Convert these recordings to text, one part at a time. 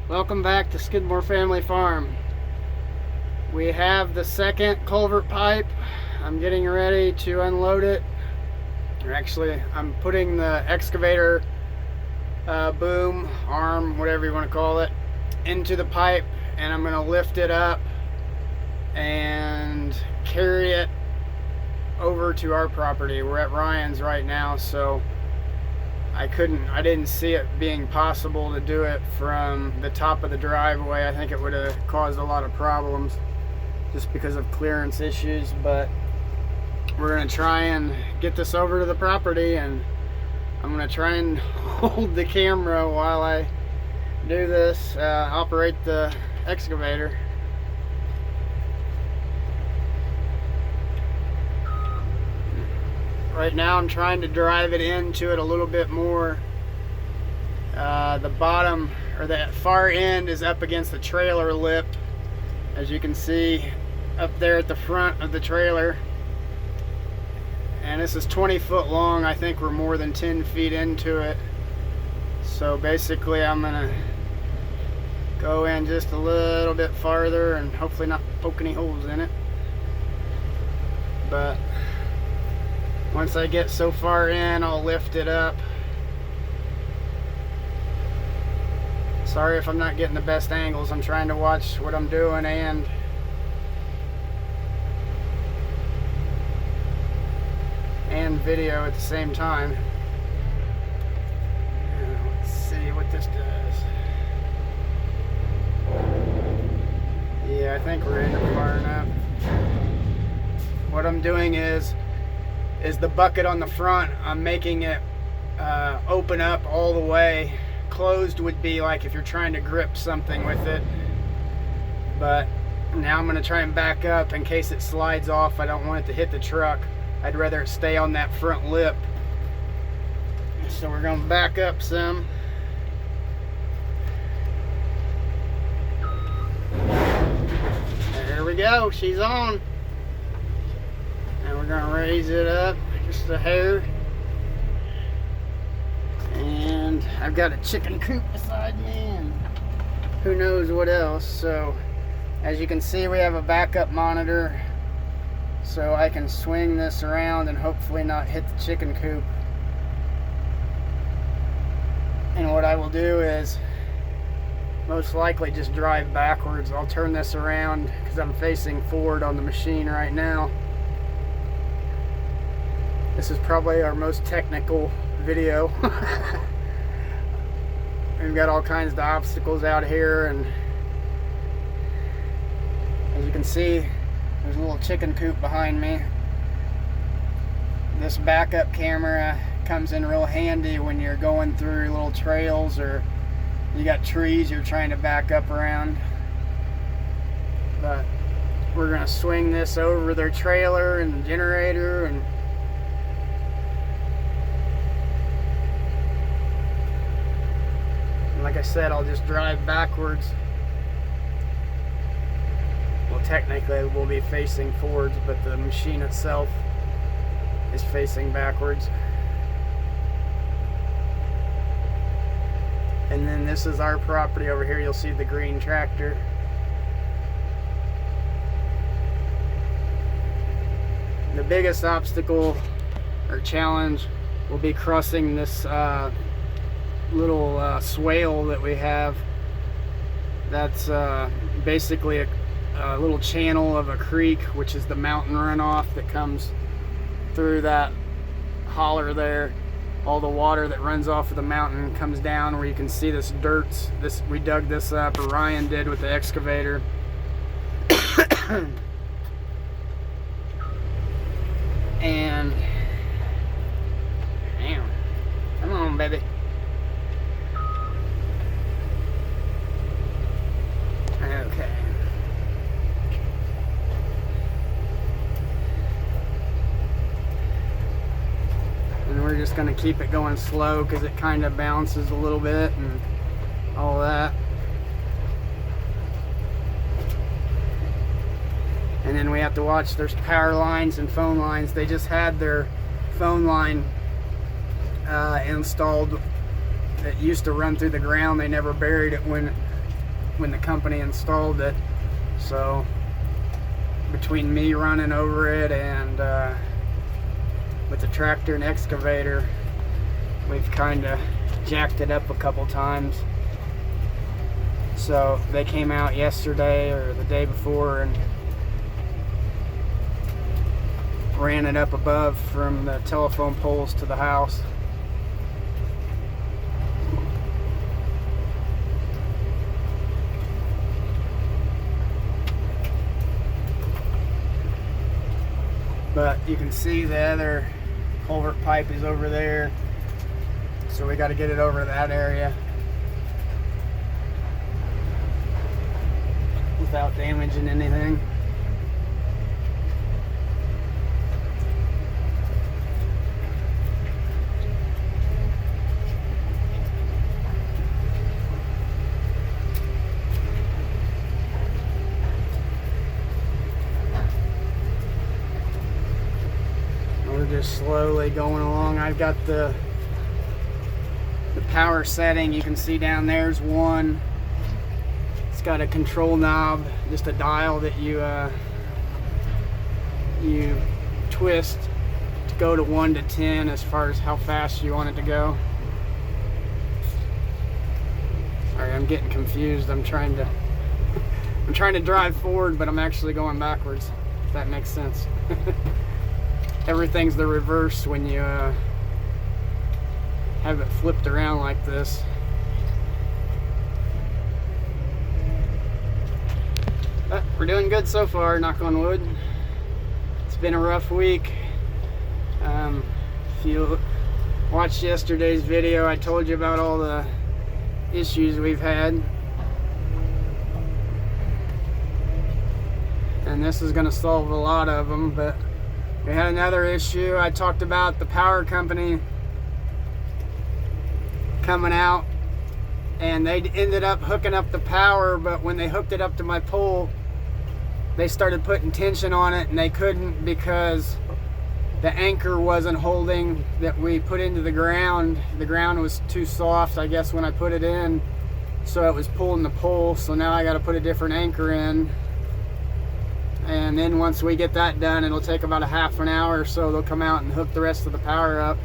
Welcome back to Skidmore Family Farm. We have the second culvert pipe. I'm getting ready to unload it. Or actually, I'm putting the excavator boom, arm, whatever you want to call it, into the pipe, and I'm going to lift it up and carry it over to our property. We're at Ryan's right now, so I didn't see it being possible to do it from the top of the driveway. I think it would have caused a lot of problems just because of clearance issues, but we're going to try and get this over to the property, and I'm going to try and hold the camera while I do this, operate the excavator. Right now I'm trying to drive it into it a little bit more. The bottom, or the far end, is up against the trailer lip, as you can see up there at the front of the trailer. And this is 20 foot long. I think we're more than 10 feet into it. So basically I'm gonna go in just a little bit farther and hopefully not poke any holes in it. But once I get so far in, I'll lift it up. Sorry if I'm not getting the best angles. I'm trying to watch what I'm doing and video at the same time. Let's see what this does. Yeah, I think we're in it far enough. What I'm doing is the bucket on the front, I'm making it open up all the way. Closed would be like if you're trying to grip something with it, but now I'm going to try and back up in case it slides off. I don't want it to hit the truck. I'd rather it stay on that front lip. So we're going to back up some. There we go, she's on. And we're going to raise it up just a hair. And I've got a chicken coop beside me and who knows what else. So as you can see, we have a backup monitor, so I can swing this around and hopefully not hit the chicken coop. And what I will do is most likely just drive backwards. I'll turn this around because I'm facing forward on the machine right now. This is probably our most technical video. We've got all kinds of obstacles out here, and as you can see, there's a little chicken coop behind me. This backup camera comes in real handy when you're going through little trails or you got trees you're trying to back up around. But we're gonna swing this over their trailer and generator, and like I said, I'll just drive backwards. Well, technically we'll be facing forwards, but the machine itself is facing backwards. And then this is our property over here. You'll see the green tractor. The biggest obstacle or challenge will be crossing this little swale that we have. That's basically a little channel of a creek, which is the mountain runoff that comes through that holler there. All the water that runs off of the mountain comes down where you can see this dirt. We dug this up, or Ryan did with the excavator. And damn, come on, baby. Okay. And we're just going to keep it going slow because it kind of bounces a little bit and all that. And then we have to watch, there's power lines and phone lines. They just had their phone line installed that used to run through the ground. They never buried it when when the company installed it. So between me running over it and with the tractor and excavator, we've kind of jacked it up a couple times. So they came out yesterday or the day before and ran it up above from the telephone poles to the house. But you can see the other culvert pipe is over there, so we got to get it over to that area without damaging anything. We're just slowly going along. I've got the power setting. You can see down there's one. It's got a control knob, just a dial that you twist to go to 1 to 10 as far as how fast you want it to go. Sorry, I'm getting confused. I'm trying to drive forward, but I'm actually going backwards, if that makes sense. Everything's the reverse when you have it flipped around like this. But we're doing good so far, knock on wood. It's been a rough week. If you watched yesterday's video, I told you about all the issues we've had. And this is going to solve a lot of them, but we had another issue. I talked about the power company coming out, and they ended up hooking up the power, but when they hooked it up to my pole, they started putting tension on it, and they couldn't because the anchor wasn't holding that we put into the ground. The ground was too soft, I guess, when I put it in, so it was pulling the pole. So now I got to put a different anchor in. And then once we get that done, it'll take about a half an hour or so. They'll come out and hook the rest of the power up,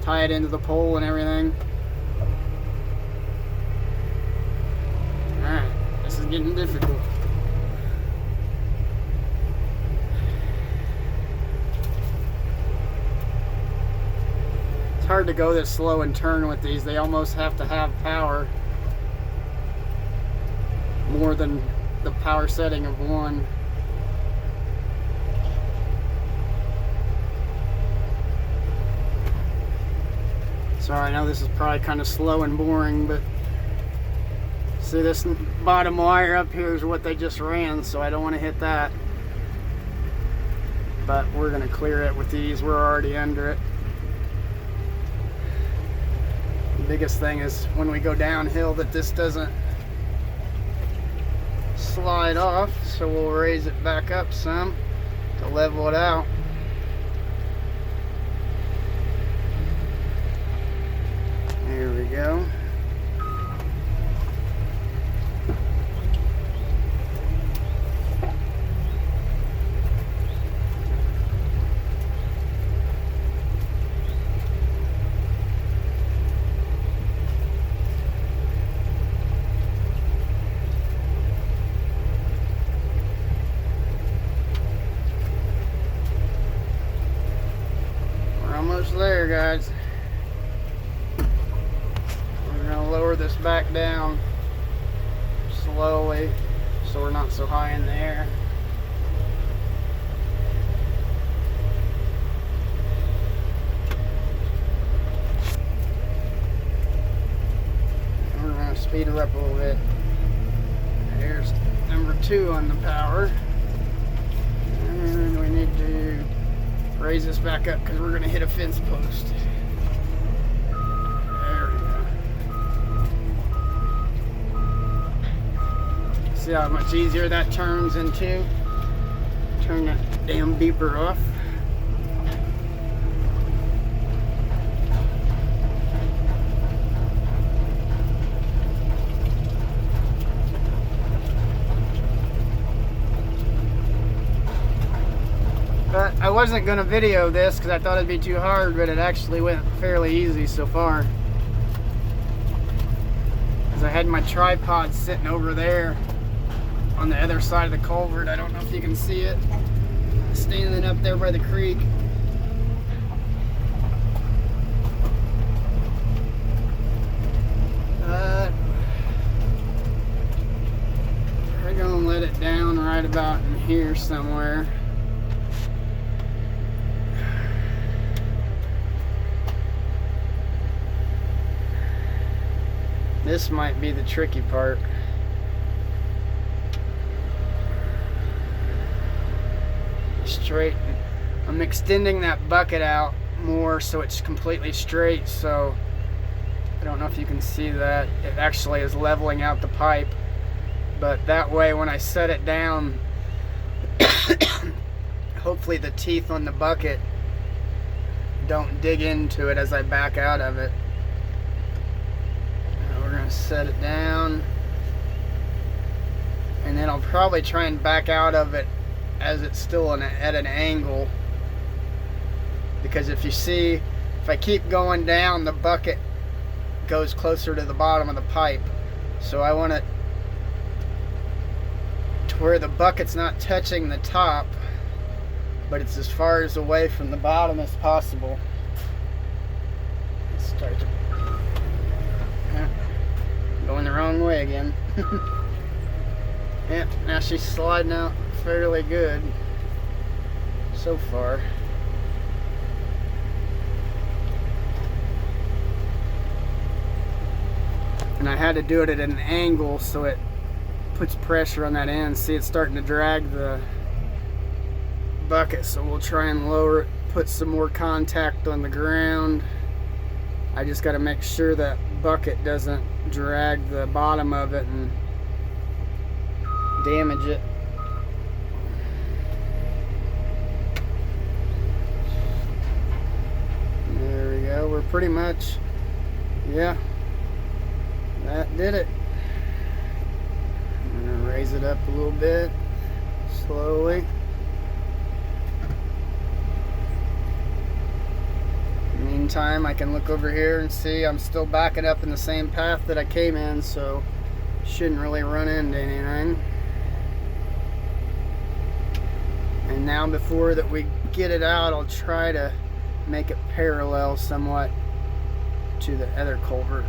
tie it into the pole and everything. Alright, this is getting difficult. It's hard to go this slow and turn with these. They almost have to have power more than the power setting of one. Sorry, I know this is probably kind of slow and boring, but see, this bottom wire up here is what they just ran, so I don't want to hit that. But we're going to clear it with these. We're already under it. The biggest thing is when we go downhill that this doesn't slide off, so we'll raise it back up some to level it out. There we go. We're almost there, guys. Lower this back down slowly so we're not so high in the air. We're going to speed her up a little bit. Here's number 2 on the power. And we need to raise this back up because we're going to hit a fence post. See how much easier that turns into. Turn that damn beeper off. wasn't gonna video this because I thought it'd be too hard, but it actually went fairly easy so far. Because I had my tripod sitting over there on the other side of the culvert. I don't know if you can see it. Standing up there by the creek. We're gonna let it down right about in here somewhere. This might be the tricky part. Straight. I'm extending that bucket out more so it's completely straight, so I don't know if you can see that. It actually is leveling out the pipe, but that way when I set it down, hopefully the teeth on the bucket don't dig into it as I back out of it. Now we're gonna set it down, and then I'll probably try and back out of it as it's still at an angle, because if you see, if I keep going down, the bucket goes closer to the bottom of the pipe. So I want it to where the bucket's not touching the top, but it's as far as away from the bottom as possible. Let's start to, going the wrong way again. Yeah, now she's sliding out fairly good so far. And I had to do it at an angle so it puts pressure on that end. See, it's starting to drag the bucket, so we'll try and lower it, put some more contact on the ground. I just got to make sure that bucket doesn't drag the bottom of it and damage it. There we go. We're pretty much, yeah, that did it. I'm gonna raise it up a little bit slowly. In the meantime, I can look over here and see I'm still backing up in the same path that I came in, so shouldn't really run into anything. And now before that we get it out, I'll try to make it parallel somewhat to the other culvert.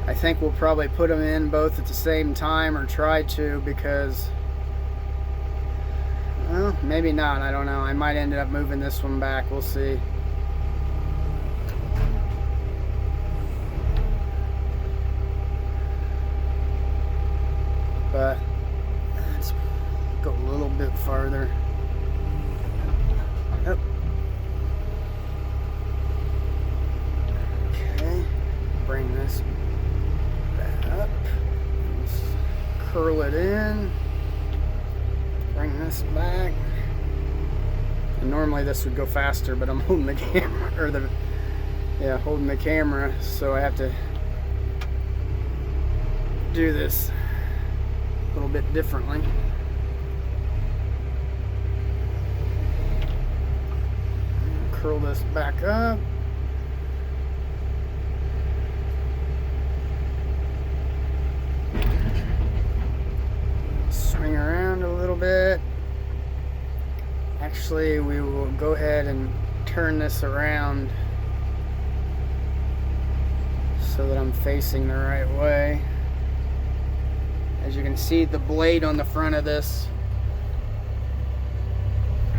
I think we'll probably put them in both at the same time, or try to, because, well, maybe not, I don't know. I might end up moving this one back, we'll see. But let's go a little bit farther. Oh. Okay, bring this back up. Let's curl it in. Bring this back. And normally this would go faster, but I'm holding the camera, or holding the camera, so I have to do this a little bit differently. Curl this back up. Swing around a little bit. Actually, we will go ahead and turn this around so that I'm facing the right way. As you can see, the blade on the front of this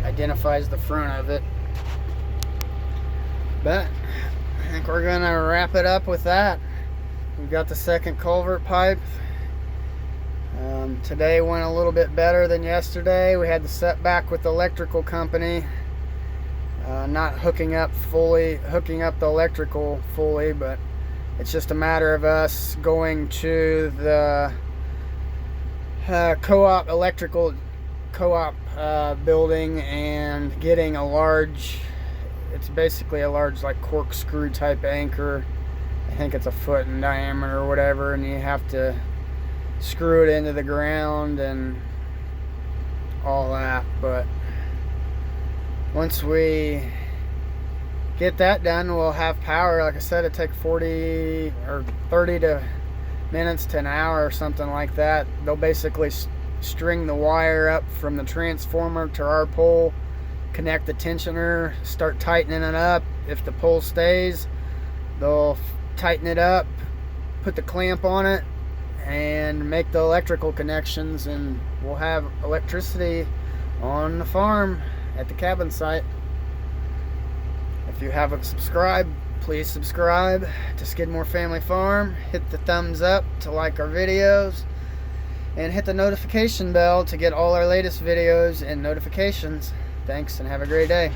identifies the front of it. But I think we're gonna wrap it up with that. We've got the second culvert pipe. Today went a little bit better than yesterday. We had the setback with the electrical company, not hooking up the electrical fully, but it's just a matter of us going to the electrical co-op building and getting a large, it's basically a large like corkscrew type anchor. I think it's a foot in diameter or whatever, and you have to screw it into the ground and all that. But once we get that done, we'll have power. Like I said, it takes 40 or 30 minutes to an hour or something like that. They'll basically string the wire up from the transformer to our pole, connect the tensioner, start tightening it up. If the pole stays, they'll tighten it up, put the clamp on it, and make the electrical connections, and we'll have electricity on the farm at the cabin site. If you haven't subscribed, please subscribe to Skidmore Family Farm. Hit the thumbs up to like our videos, and hit the notification bell to get all our latest videos and notifications. Thanks, and have a great day.